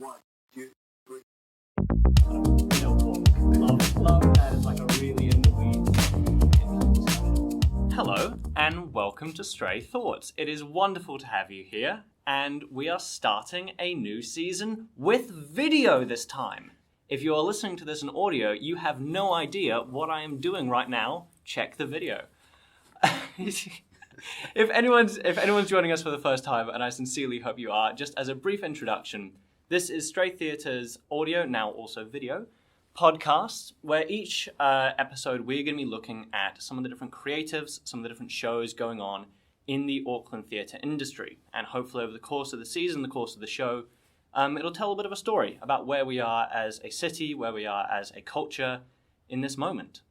One, two, three. Love that is like a really in the weeds. Hello, and welcome to Stray Thoughts. It is wonderful to have you here, and we are starting a new season with video this time. If you are listening to this in audio, you have no idea what I am doing right now. Check the video. If anyone's joining us for the first time, and I sincerely hope you are, just as a brief introduction, this is Stray Theatre's audio, now also video, podcast, where each episode we're going to be looking at some of the different creatives, some of the different shows going on in the Auckland theatre industry. And hopefully over the course of the season, the course of the show, it'll tell a bit of a story about where we are as a city, where we are as a culture in this moment.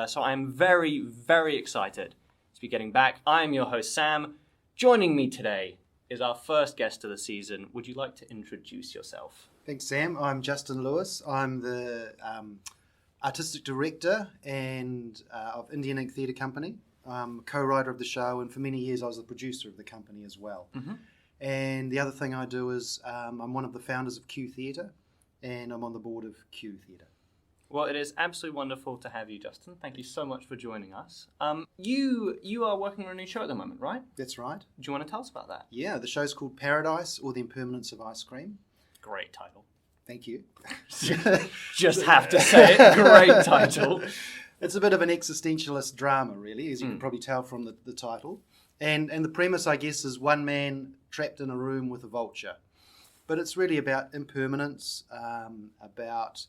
So I'm very, very excited to be getting back. I am your host, Sam. Joining me today is our first guest of the season. Would you like to introduce yourself? Thanks, Sam. I'm Justin Lewis. I'm the artistic director of Indian Ink Theatre Company. I'm a co-writer of the show, and for many years I was the producer of the company as well. Mm-hmm. And the other thing I do is I'm one of the founders of Q Theatre, and I'm on the board of Q Theatre. Well, it is absolutely wonderful to have you, Justin. Thank you so much for joining us. You are working on a new show at the moment, right? That's right. Do you want to tell us about that? Yeah, the show's called Paradise, or the Impermanence of Ice Cream. Great title. Thank you. Just have to say it. Great title. It's a bit of an existentialist drama, really, as you can probably tell from the title. And the premise, I guess, is one man trapped in a room with a vulture. But it's really about impermanence, about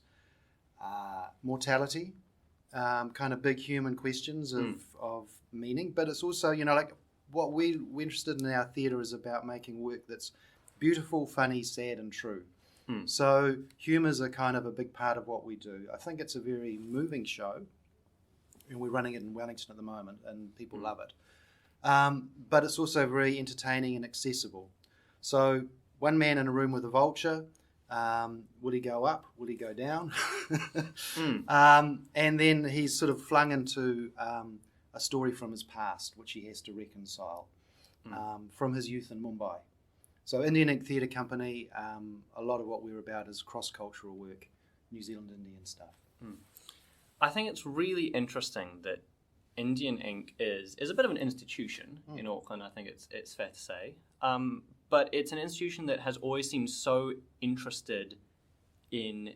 mortality, kind of big human questions of meaning. But it's also, like what we're interested in our theatre is about making work that's beautiful, funny, sad, and true. So humours are kind of a big part of what we do. I think it's a very moving show, and we're running it in Wellington at the moment, and people love it. But it's also very entertaining and accessible. So one man in a room with a vulture. Will he go up? Will he go down? And then he's sort of flung into a story from his past, which he has to reconcile from his youth in Mumbai. So Indian Ink Theatre Company, a lot of what we're about is cross-cultural work, New Zealand, Indian stuff. I think it's really interesting that Indian Ink is a bit of an institution in Auckland, I think it's fair to say. But it's an institution that has always seemed so interested in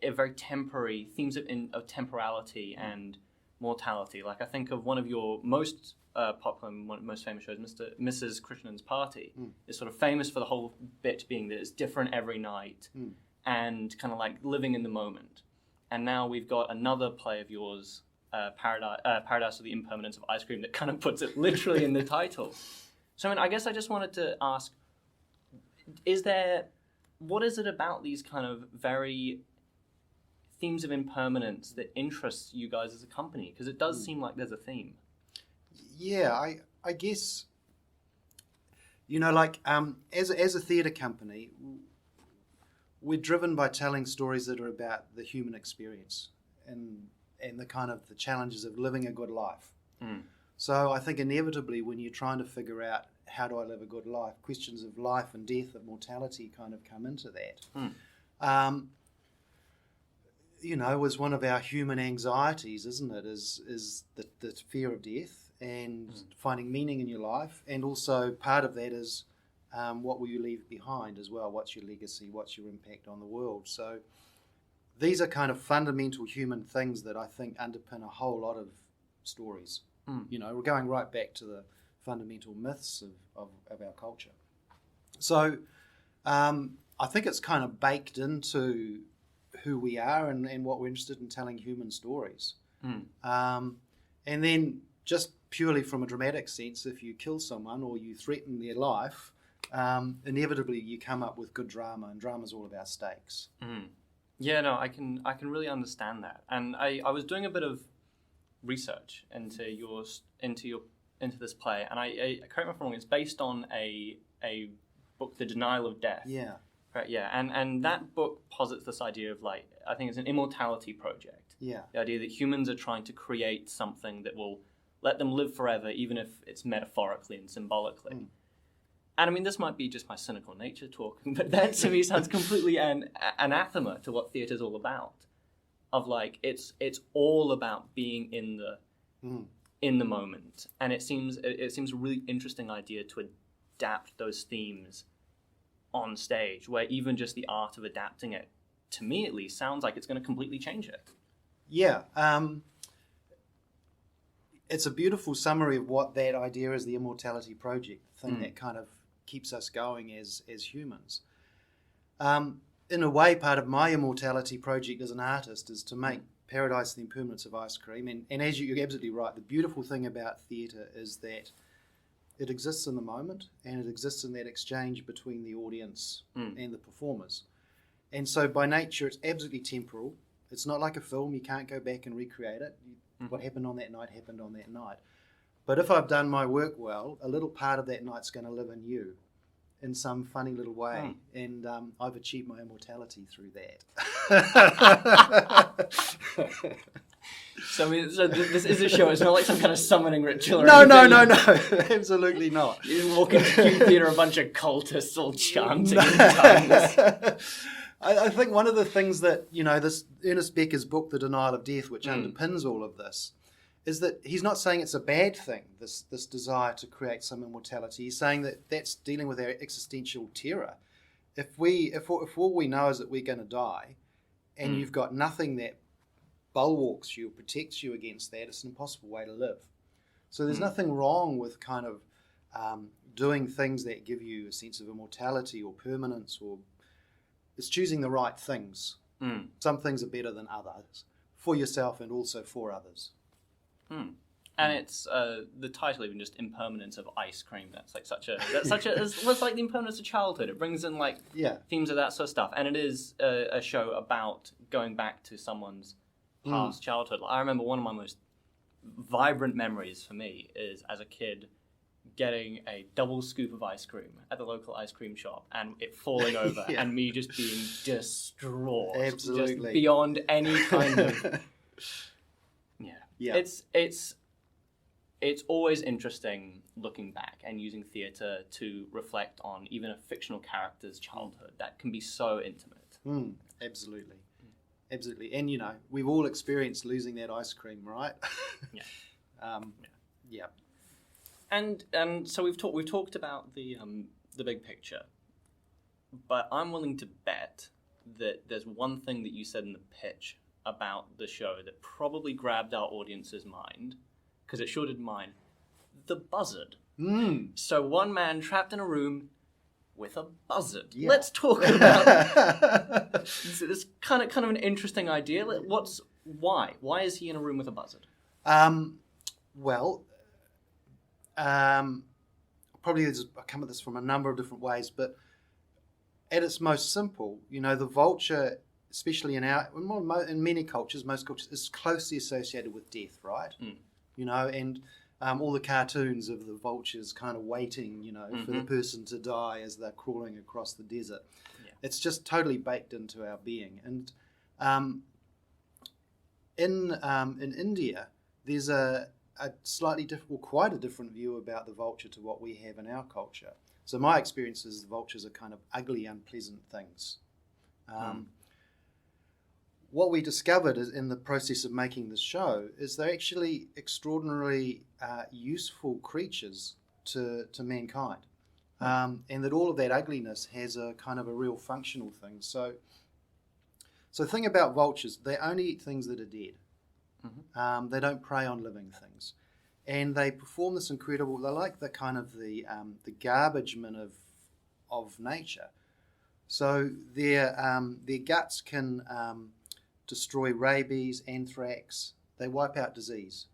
a very temporary themes of temporality and mortality. Like I think of one of your most popular, most famous shows, Mrs. Krishnan's Party, is sort of famous for the whole bit being that it's different every night and kind of like living in the moment. And now we've got another play of yours, Paradise of the Impermanence of Ice Cream, that kind of puts it literally in the title. So, I guess I just wanted to ask, what is it about these kind of very themes of impermanence that interests you guys as a company? Because it does seem like there's a theme. Yeah, I guess, as a theatre company, we're driven by telling stories that are about the human experience and the kind of the challenges of living a good life. So I think inevitably when you're trying to figure out how do I live a good life, questions of life and death, of mortality kind of come into that. Was one of our human anxieties, isn't it, is the fear of death and finding meaning in your life. And also part of that is what will you leave behind as well? What's your legacy? What's your impact on the world? So these are kind of fundamental human things that I think underpin a whole lot of stories. We're going right back to the fundamental myths of our culture. So I think it's kind of baked into who we are and what we're interested in telling human stories. And then just purely from a dramatic sense, if you kill someone or you threaten their life, inevitably you come up with good drama, and drama's all about stakes. Yeah, no, I can really understand that. And I was doing a bit of research into this play, and I correct me if I'm wrong, it's based on a book, The Denial of Death. Yeah. Right, yeah. And that book posits this idea of I think it's an immortality project. Yeah. The idea that humans are trying to create something that will let them live forever, even if it's metaphorically and symbolically. And I mean, this might be just my cynical nature talking, but that to me sounds completely anathema to what theatre's all about. Of like, it's all about being in the moment, and it seems a really interesting idea to adapt those themes on stage, where even just the art of adapting it, to me at least, sounds like it's going to completely change it. Yeah. It's a beautiful summary of what that idea is, the Immortality Project, the thing that kind of keeps us going as humans. In a way, part of my Immortality Project as an artist is to make Paradise the Impermanence of Ice Cream. And as you're absolutely right, the beautiful thing about theatre is that it exists in the moment, and it exists in that exchange between the audience and the performers. And so by nature, it's absolutely temporal. It's not like a film. You can't go back and recreate it. What happened on that night happened on that night. But if I've done my work well, a little part of that night's going to live in you in some funny little way. And I've achieved my immortality through that. So this is a show. It's not like some kind of summoning ritual. No. Absolutely not. You walk into the theatre, a bunch of cultists all chanting in tongues. I think one of the things that, this Ernest Becker's book, The Denial of Death, which underpins all of this, is that he's not saying it's a bad thing, this desire to create some immortality. He's saying that that's dealing with our existential terror. If all we know is that we're going to die, and you've got nothing that bulwarks you, protects you against that, it's an impossible way to live. So there's nothing wrong with kind of doing things that give you a sense of immortality or permanence, or it's choosing the right things. Some things are better than others, for yourself and also for others. And it's the title, even just Impermanence of Ice Cream. That's like the impermanence of childhood. It brings in themes of that sort of stuff, and it is a show about going back to someone's past childhood. I remember one of my most vibrant memories for me is as a kid getting a double scoop of ice cream at the local ice cream shop and it falling over and me just being distraught. Absolutely. Just beyond any kind of... Yeah. It's always interesting looking back and using theatre to reflect on even a fictional character's childhood. That can be so intimate. Absolutely. Absolutely. And, we've all experienced losing that ice cream, right? Yeah. And so we've talked about the big picture, but I'm willing to bet that there's one thing that you said in the pitch about the show that probably grabbed our audience's mind, because it sure did mine. The buzzard. So one man trapped in a room with a buzzard. Yeah. Let's talk about this kind of an interesting idea. Why? Why is he in a room with a buzzard? Probably I come at this from a number of different ways, but at its most simple, the vulture, especially in many cultures, most cultures, is closely associated with death, right? And all the cartoons of the vultures kind of waiting, for the person to die as they're crawling across the desert. Yeah. It's just totally baked into our being. And in India, there's a slightly different, quite a different view about the vulture to what we have in our culture. So my experience is the vultures are kind of ugly, unpleasant things. What we discovered in the process of making this show is they're actually extraordinarily useful creatures to mankind, and that all of that ugliness has a kind of a real functional thing. So the thing about vultures, they only eat things that are dead. They don't prey on living things, and they perform this incredible. They're like the kind of the garbage men of nature. So their guts can destroy rabies, anthrax. They wipe out disease.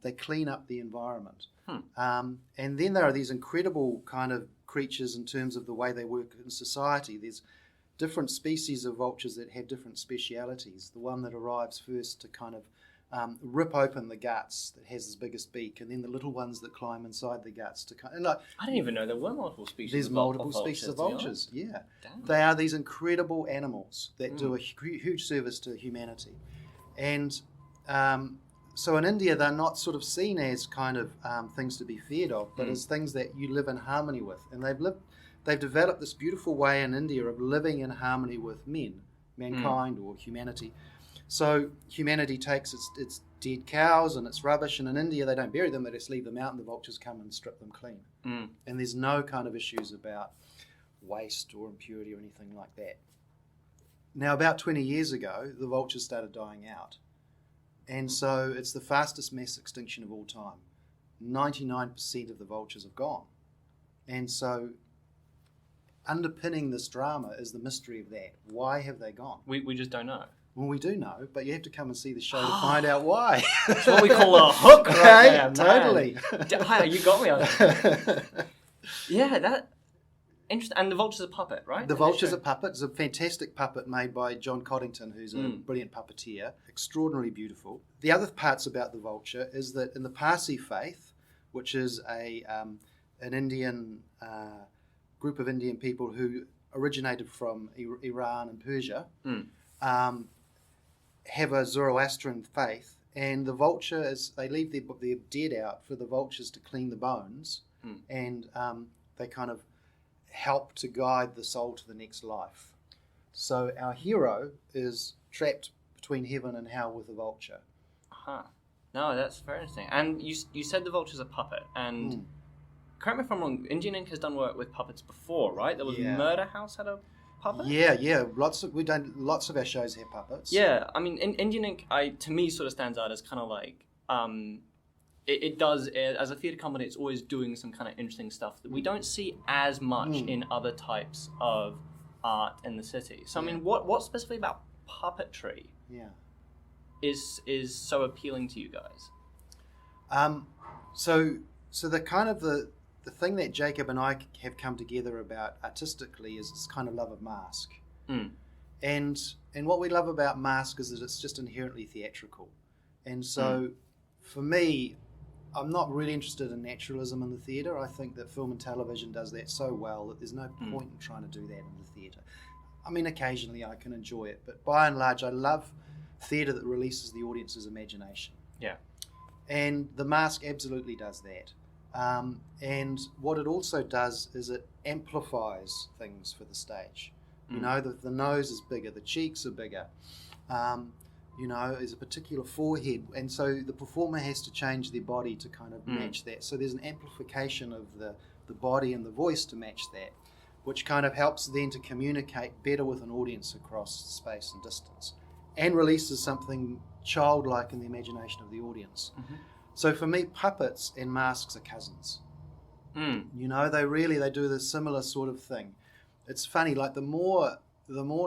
They clean up the environment. And then there are these incredible kind of creatures in terms of the way they work in society. There's different species of vultures that have different specialities. The one that arrives first to kind of rip open the guts, that has the biggest beak, and then the little ones that climb inside the guts to kind of, I didn't even know there were multiple species. There's multiple species of vultures. Yeah, damn. They are these incredible animals that do a huge service to humanity, and so in India, they're not sort of seen as kind of things to be feared of, but as things that you live in harmony with. And they've developed this beautiful way in India of living in harmony with mankind or humanity. So humanity takes its dead cows and its rubbish, and in India they don't bury them, they just leave them out and the vultures come and strip them clean. And there's no kind of issues about waste or impurity or anything like that. Now, about 20 years ago, the vultures started dying out. And so it's the fastest mass extinction of all time. 99% of the vultures have gone. And so underpinning this drama is the mystery of that. Why have they gone? We just don't know. Well, we do know, but you have to come and see the show to find out why. It's what we call a hook right there, man. Totally. Hi, you got me on that. Yeah, that... Interesting. And the vulture's a puppet, right? The vulture's a puppet. It's a fantastic puppet made by John Coddington, who's a brilliant puppeteer. Extraordinarily beautiful. The other parts about the vulture is that in the Parsi faith, which is an Indian group of Indian people who originated from Iran and Persia, have a Zoroastrian faith, and the vulture they leave their dead out for the vultures to clean the bones, and they kind of help to guide the soul to the next life. So our hero is trapped between heaven and hell with the vulture. No, that's very interesting. And you said the vulture's a puppet, and correct me if I'm wrong, Indian Ink has done work with puppets before, right? There was Murder House had a puppet? Yeah. We've done lots of our shows have puppets. Yeah, I mean, Indian Ink, to me, sort of stands out as kind of like... It does, as a theatre company, it's always doing some kind of interesting stuff that we don't see as much in other types of art in the city. So, I mean, what specifically about puppetry is so appealing to you guys? So the kind of the thing that Jacob and I have come together about artistically is this kind of love of mask. And what we love about mask is that it's just inherently theatrical. And so, for me, I'm not really interested in naturalism in the theatre. I think that film and television does that so well that there's no point in trying to do that in the theatre. I mean, occasionally I can enjoy it, but by and large, I love theatre that releases the audience's imagination. Yeah. And The Mask absolutely does that. And what it also does is it amplifies things for the stage. You know, the nose is bigger, the cheeks are bigger. There's a particular forehead, and so the performer has to change their body to kind of match that. So there's an amplification of the body and the voice to match that, which kind of helps then to communicate better with an audience across space and distance, and releases something childlike in the imagination of the audience. So for me, puppets and masks are cousins. You know, they do this similar sort of thing. It's funny, like the more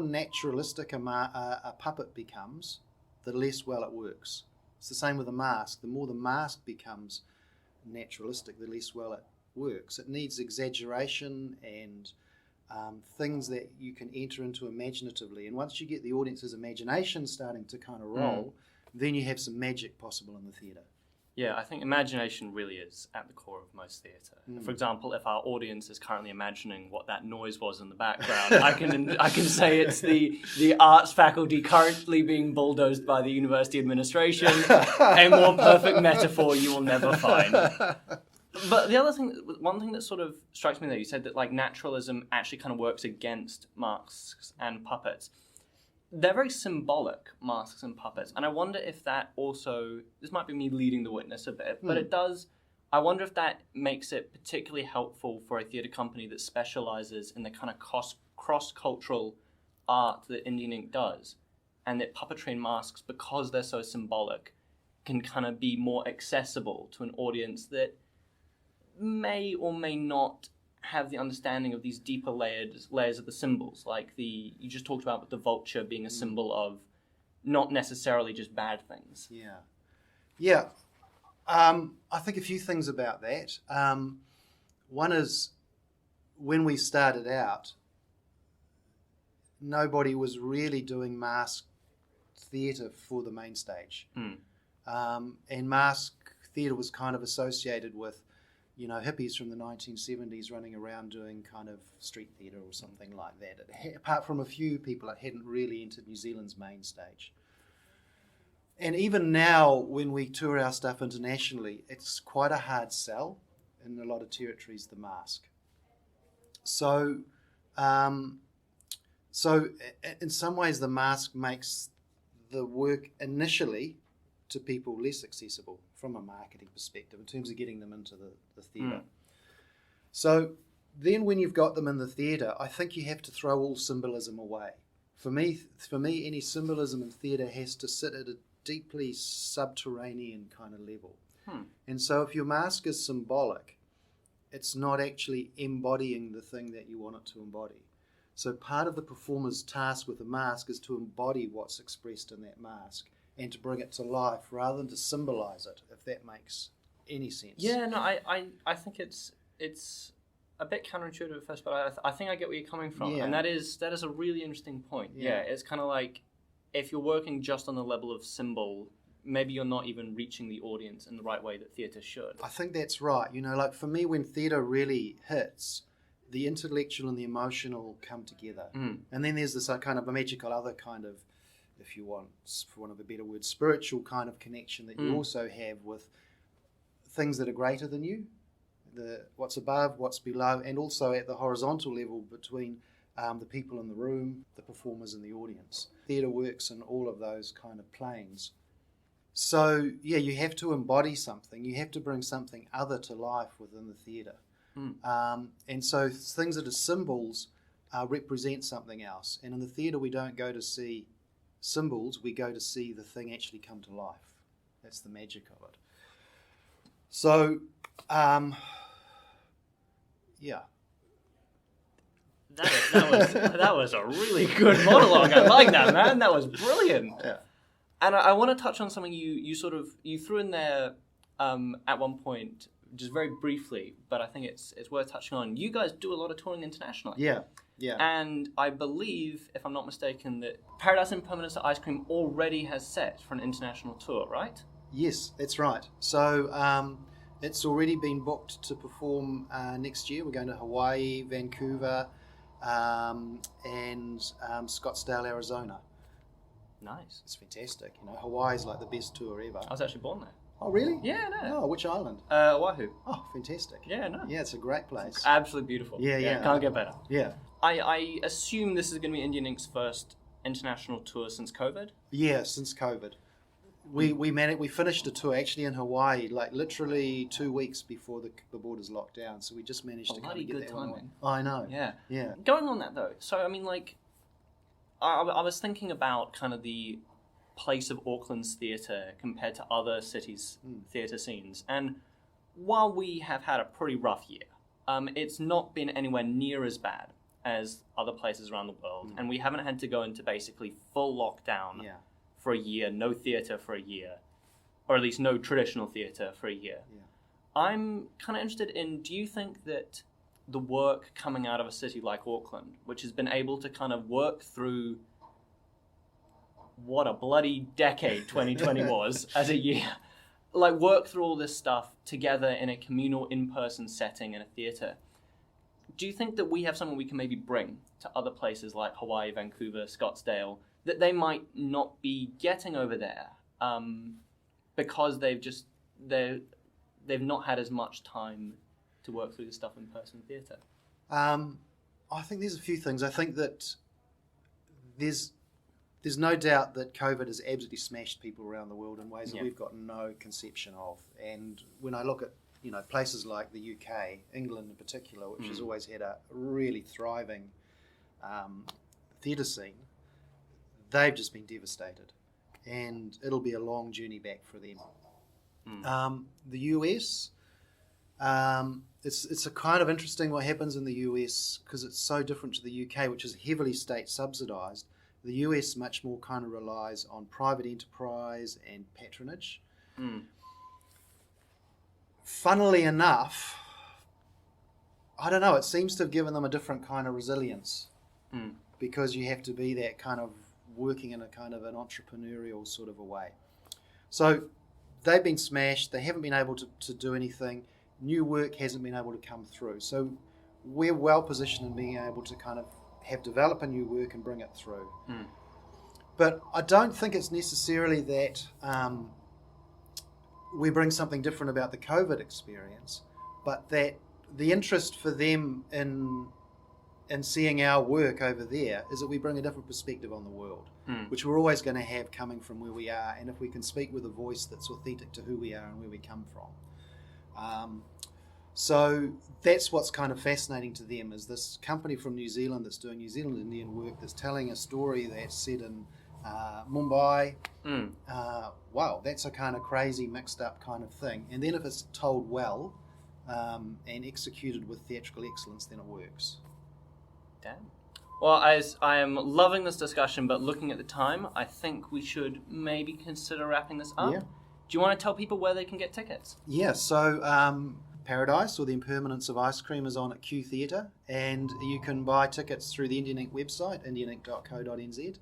naturalistic a puppet becomes, the less well it works. It's the same with a mask. The more the mask becomes naturalistic, the less well it works. It needs exaggeration and things that you can enter into imaginatively. And once you get the audience's imagination starting to kind of roll, then you have some magic possible in the theatre. Yeah, I think imagination really is at the core of most theatre. For example, if our audience is currently imagining what that noise was in the background, I can say it's the arts faculty currently being bulldozed by the university administration. A more perfect metaphor you will never find. But one thing that sort of strikes me there, you said that like naturalism actually kind of works against masks and puppets. They're very symbolic, masks and puppets, and I wonder if that also, this might be me leading the witness a bit, but it does, I wonder if that makes it particularly helpful for a theatre company that specialises in the kind of cross-cultural art that Indian Ink does, and that puppetry and masks, because they're so symbolic, can kind of be more accessible to an audience that may or may not have the understanding of these deeper layers of the symbols, like you just talked about with the vulture being a symbol of not necessarily just bad things. I think a few things about that. One is, when we started out, nobody was really doing mask theatre for the main stage. And mask theatre was kind of associated with hippies from the 1970s running around doing kind of street theatre or something like that. Apart from a few people, it hadn't really entered New Zealand's main stage. And even now, when we tour our stuff internationally, it's quite a hard sell in a lot of territories, the mask. So in some ways, the mask makes the work initially to people less accessible from a marketing perspective in terms of getting them into the theatre. So then when you've got them in the theatre, I think you have to throw all symbolism away. For me, any symbolism in theatre has to sit at a deeply subterranean kind of level. And so if your mask is symbolic, it's not actually embodying the thing that you want it to embody. So part of the performer's task with the mask is to embody what's expressed in that mask and to bring it to life rather than to symbolize it, if that makes any sense. Yeah, no, I think it's a bit counterintuitive at first, but I think I get where you're coming from. Yeah. And that is a really interesting point. Yeah, it's kind of like if you're working just on the level of symbol, maybe you're not even reaching the audience in the right way that theatre should. I think that's right. You know, like for me, when theatre really hits, the intellectual and the emotional come together. And then there's this kind of a magical other kind of, if you want, for want of a better word, spiritual kind of connection that you also have with things that are greater than you, what's above, what's below, and also at the horizontal level between the people in the room, the performers and the audience. Theatre works in all of those kind of planes. So, yeah, you have to embody something. You have to bring something other to life within the theatre. And so things that are symbols represent something else. And in the theatre, we don't go to see symbols. We go to see the thing actually come to life. That's the magic of it. So, yeah. That was a really good monologue. I like that, man. That was brilliant. Yeah. And I want to touch on something you threw in there at one point, just very briefly, but I think it's worth touching on. You guys do a lot of touring internationally. Yeah. And I believe, if I'm not mistaken, that Paradise Impermanence of Ice Cream already has set for an international tour, right? Yes, that's right. So it's already been booked to perform next year. We're going to Hawaii, Vancouver, and Scottsdale, Arizona. Nice. It's fantastic. You know, Hawaii's like the best tour ever. I was actually born there. Oh, really? Yeah, no. Oh, which island? Oahu. Oh, fantastic. Yeah, no. Yeah, it's a great place. It's absolutely beautiful. Yeah. Can't get better. Yeah. I assume this is going to be Indian Ink's first international tour since COVID? Yeah, since COVID. We finished a tour actually in Hawaii, like literally 2 weeks before the borders locked down. So we just managed to kind of get good that one timing. on. I know. Yeah. Going on that though, so I mean, like, I was thinking about kind of the place of Auckland's theatre compared to other cities' theatre scenes, and while we have had a pretty rough year, it's not been anywhere near as bad as other places around the world, and we haven't had to go into basically full lockdown for a year, no theatre for a year, or at least no traditional theatre for a year. I'm kind of interested in, do you think that the work coming out of a city like Auckland, which has been able to kind of work through what a bloody decade 2020 was as a year, like work through all this stuff together in a communal in-person setting in a theatre, do you think that we have something we can maybe bring to other places like Hawaii, Vancouver, Scottsdale, that they might not be getting over there because they've not had as much time to work through the stuff in person theatre? I think there's a few things. I think that there's no doubt that COVID has absolutely smashed people around the world in ways that we've got no conception of. And when I look at places like the UK, England in particular, which has always had a really thriving theatre scene, they've just been devastated, and it'll be a long journey back for them. The US, it's a kind of interesting what happens in the US because it's so different to the UK, which is heavily state subsidised. The US much more kind of relies on private enterprise and patronage. Funnily enough, I don't know, it seems to have given them a different kind of resilience because you have to be that kind of working in a kind of an entrepreneurial sort of a way. So they've been smashed. They haven't been able to do anything. New work hasn't been able to come through. So we're well positioned in being able to kind of develop a new work and bring it through. But I don't think it's necessarily that we bring something different about the COVID experience, but that the interest for them in seeing our work over there is that we bring a different perspective on the world, which we're always going to have coming from where we are, and if we can speak with a voice that's authentic to who we are and where we come from. So that's what's kind of fascinating to them, is this company from New Zealand that's doing New Zealand Indian work, that's telling a story that's set in Mumbai. Wow, that's a kind of crazy mixed up kind of thing. And then if it's told well and executed with theatrical excellence, then it works. Damn. Well, as I am loving this discussion, but looking at the time, I think we should maybe consider wrapping this up. Yeah. Do you want to tell people where they can get tickets? Yeah, so Paradise, or the Impermanence of Ice Cream, is on at Q Theatre, and you can buy tickets through the Indian Ink website, indianinc.co.nz,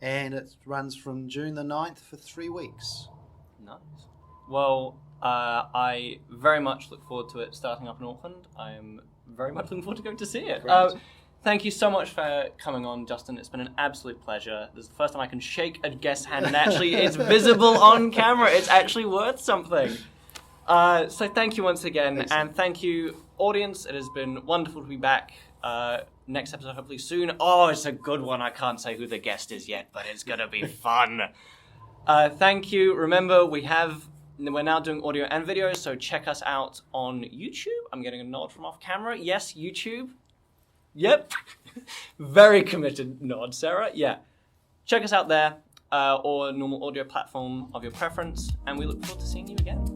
and it runs from June the 9th for 3 weeks. Nice. Well, I very much look forward to it starting up in Auckland. I am very much looking forward to going to see it. Thank you so much for coming on, Justin. It's been an absolute pleasure. This is the first time I can shake a guest's hand, and actually it's visible on camera. It's actually worth something. So thank you once again. Thanks. And thank you, audience. It has been wonderful to be back. Next episode hopefully soon. Oh, it's a good one. I can't say who the guest is yet, but it's going to be fun. Thank you. Remember, we're now doing audio and video, so check us out on YouTube. I'm getting a nod from off camera. Yes, YouTube. Yep. Very committed nod, Sarah. Yeah. Check us out there, or a normal audio platform of your preference, and we look forward to seeing you again.